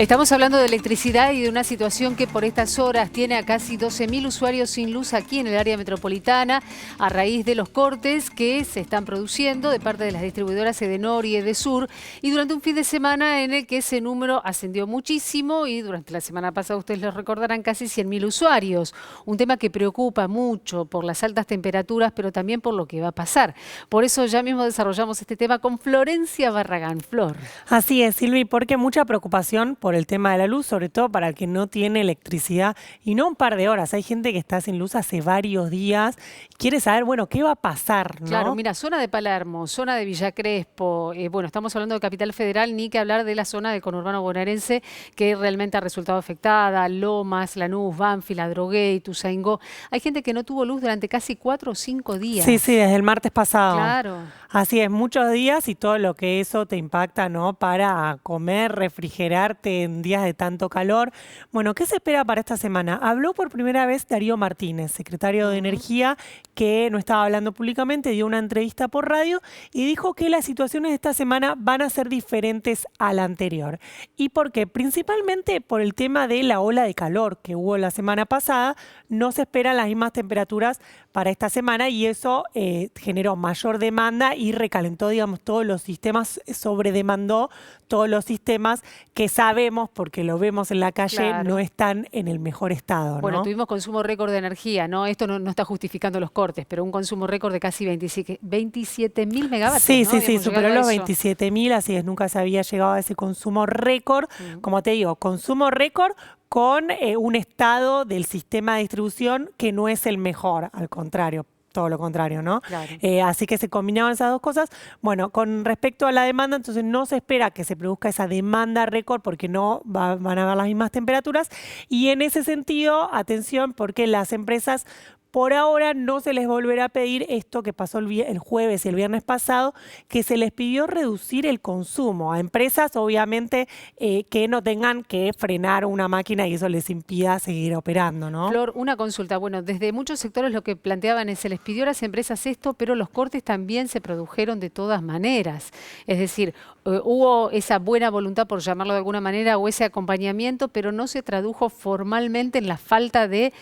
Estamos hablando de electricidad y de una situación que por estas horas tiene a casi 12.000 usuarios sin luz aquí en el área metropolitana a raíz de los cortes que se están produciendo de parte de las distribuidoras Edenor y Edesur, y durante un fin de semana en el que ese número ascendió muchísimo y durante la semana pasada, ustedes lo recordarán, casi 100.000 usuarios. Un tema que preocupa mucho por las altas temperaturas, pero también por lo que va a pasar. Por eso ya mismo desarrollamos este tema con Florencia Barragán. Flor. Así es, Silvi, porque mucha preocupación por el tema de la luz, sobre todo para el que no tiene electricidad y no un par de horas. Hay gente que está sin luz hace varios días, quiere saber, bueno, qué va a pasar, ¿no? Claro, mira, zona de Palermo, zona de Villa Crespo, bueno, estamos hablando de Capital Federal, ni que hablar de la zona del conurbano bonaerense que realmente ha resultado afectada, Lomas, Lanús, Banfield, Adrogué, Ituzaingó. Hay gente que no tuvo luz durante casi 4 o 5 días. Sí, desde el martes pasado. Claro. Así es, muchos días y todo lo que eso te impacta, ¿no? Para comer, refrigerarte en días de tanto calor. Bueno, ¿qué se espera para esta semana? Habló por primera vez Darío Martínez, secretario de Energía, que no estaba hablando públicamente, dio una entrevista por radio y dijo que las situaciones de esta semana van a ser diferentes a la anterior. ¿Y por qué? Principalmente por el tema de la ola de calor que hubo la semana pasada. No se esperan las mismas temperaturas para esta semana y eso generó mayor demanda y recalentó, digamos, todos los sistemas, sobredemandó todos los sistemas que sabemos, porque lo vemos en la calle, Claro. no están en el mejor estado, ¿no? Bueno, tuvimos consumo récord de energía, ¿no? Esto no está justificando los cortes, pero un consumo récord de casi 27.000 megavatios, Sí, ¿no? sí, Habíamos superó llegado a los eso. 27.000, así es, nunca se había llegado a ese consumo récord. Como te digo, consumo récord con un estado del sistema de distribución que no es el mejor, al contrario. Todo lo contrario, ¿no? Claro. Así que se combinaban esas dos cosas. Bueno, con respecto a la demanda, entonces no se espera que se produzca esa demanda récord porque no van a haber las mismas temperaturas. Y en ese sentido, atención, porque las empresas por ahora no se les volverá a pedir esto que pasó el jueves y el viernes pasado, que se les pidió reducir el consumo a empresas, obviamente, que no tengan que frenar una máquina y eso les impida seguir operando, ¿no? Flor, una consulta. Bueno, desde muchos sectores lo que planteaban es se les pidió a las empresas esto, pero los cortes también se produjeron de todas maneras. Es decir, hubo esa buena voluntad, por llamarlo de alguna manera, o ese acompañamiento, pero no se tradujo formalmente en la falta de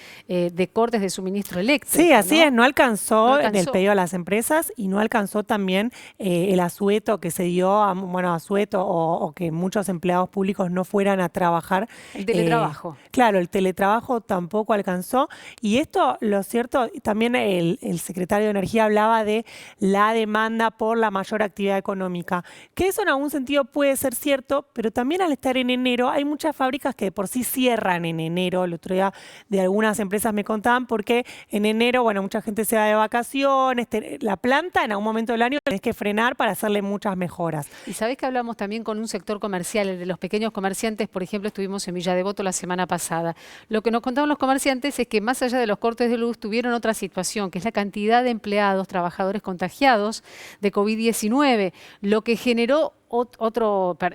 cortes de suministro eléctrico. Sí, así ¿no? es, no alcanzó No el alcanzó. pedido a las empresas y no alcanzó también el asueto que se dio, asueto o que muchos empleados públicos no fueran a trabajar. El teletrabajo. Claro, el teletrabajo tampoco alcanzó. Y esto, lo cierto, también el secretario de Energía hablaba de la demanda por la mayor actividad económica, que eso en algún sentido puede ser cierto, pero también al estar en enero hay muchas fábricas que de por sí cierran en enero. El otro día de algunas empresas me contaban porque en enero, bueno, mucha gente se va de vacaciones, la planta en algún momento del año tenés que frenar para hacerle muchas mejoras. Y sabés que hablamos también con un sector comercial, el de los pequeños comerciantes. Por ejemplo, estuvimos en Villa Devoto la semana pasada. Lo que nos contaban los comerciantes es que más allá de los cortes de luz tuvieron otra situación, que es la cantidad de empleados, trabajadores contagiados de COVID-19, lo que generó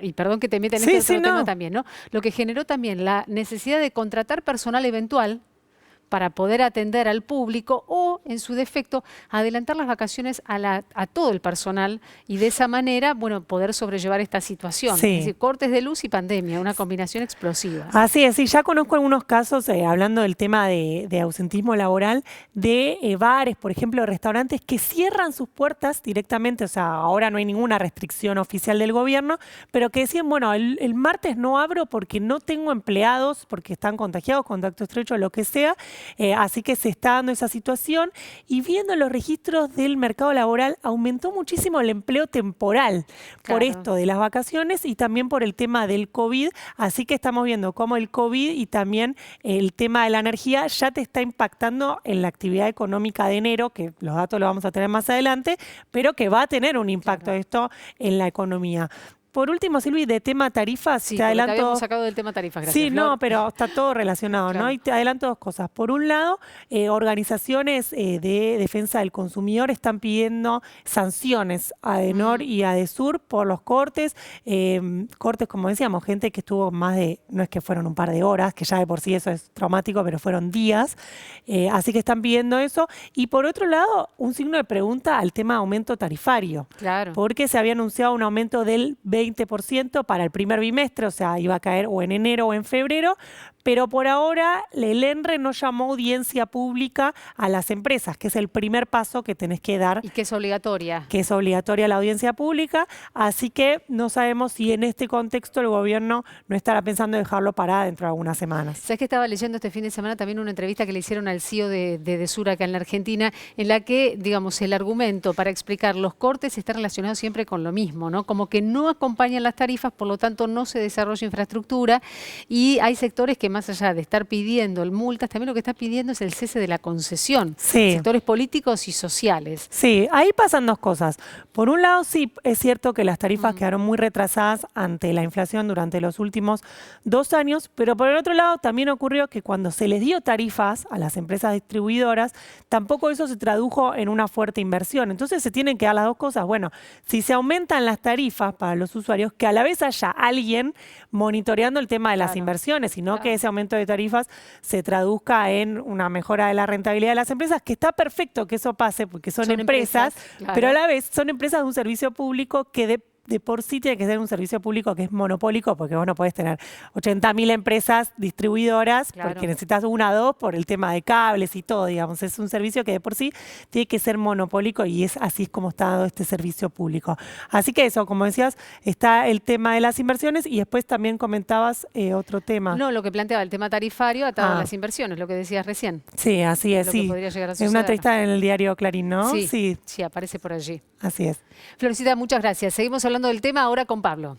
y perdón que te meta en este otro tema también, ¿no? Lo que generó también la necesidad de contratar personal eventual para poder atender al público o, en su defecto, adelantar las vacaciones a todo el personal y de esa manera, bueno, poder sobrellevar esta situación. Sí. Es decir, cortes de luz y pandemia, una combinación explosiva. Así es, sí, ya conozco algunos casos, hablando del tema de ausentismo laboral, de bares, por ejemplo, restaurantes que cierran sus puertas directamente, o sea, ahora no hay ninguna restricción oficial del gobierno, pero que decían, bueno, el martes no abro porque no tengo empleados, porque están contagiados, contacto estrecho, lo que sea. Así que se está dando esa situación y viendo los registros del mercado laboral aumentó muchísimo el empleo temporal por esto de las vacaciones y también por el tema del COVID. Así que estamos viendo cómo el COVID y también el tema de la energía ya te está impactando en la actividad económica de enero, que los datos los vamos a tener más adelante, pero que va a tener un impacto esto en la economía. Por último, Silvi, de tema tarifas, Sí, te adelanto. te habíamos sacado del tema tarifas, gracias. Sí, Flor. no, pero está todo relacionado, ¿no? Y te adelanto dos cosas. Por un lado, organizaciones de defensa del consumidor están pidiendo sanciones a Edenor y a Edesur por los cortes. Cortes, como decíamos, gente que estuvo más de, no es que fueron un par de horas, que ya de por sí eso es traumático, pero fueron días. Así que están pidiendo eso. Y por otro lado, un signo de pregunta al tema de aumento tarifario. Claro. Porque se había anunciado un aumento del 20%. 20% para el primer bimestre, o sea, iba a caer o en enero o en febrero, pero por ahora el ENRE no llamó audiencia pública a las empresas, que es el primer paso que tenés que dar. Y que es obligatoria. Que es obligatoria la audiencia pública, así que no sabemos si en este contexto el gobierno no estará pensando dejarlo parado dentro de algunas semanas. ¿Sabes que estaba leyendo este fin de semana también una entrevista que le hicieron al CEO de Desura acá en la Argentina, en la que, digamos, el argumento para explicar los cortes está relacionado siempre con lo mismo, ¿no? Como que no acompañan las tarifas, por lo tanto no se desarrolla infraestructura y hay sectores que más allá de estar pidiendo el multas, también lo que está pidiendo es el cese de la concesión. Sí. Sectores políticos y sociales. Sí, ahí pasan dos cosas. Por un lado, sí, es cierto que las tarifas quedaron muy retrasadas ante la inflación durante los últimos 2 años, pero por el otro lado también ocurrió que cuando se les dio tarifas a las empresas distribuidoras, tampoco eso se tradujo en una fuerte inversión. Entonces se tienen que dar las dos cosas. Bueno, si se aumentan las tarifas para los usuarios, que a la vez haya alguien monitoreando el tema de las inversiones, y no que ese aumento de tarifas se traduzca en una mejora de la rentabilidad de las empresas, que está perfecto que eso pase porque son empresas, claro. pero a la vez son empresas de un servicio público que de por sí tiene que ser un servicio público que es monopólico, porque vos no podés tener 80.000 empresas distribuidoras, Claro. porque necesitas una o dos por el tema de cables y todo, digamos. Es un servicio que de por sí tiene que ser monopólico y así es como está dado este servicio público. Así que eso, como decías, está el tema de las inversiones y después también comentabas otro tema. No, lo que planteaba el tema tarifario atado a las inversiones, lo que decías recién. Sí, así es, Lo que sí. podría llegar a Es una suceder. entrevista en el diario Clarín, ¿no? Sí, aparece por allí. Así es. Florencita, muchas gracias. Seguimos hablando del tema ahora con Pablo.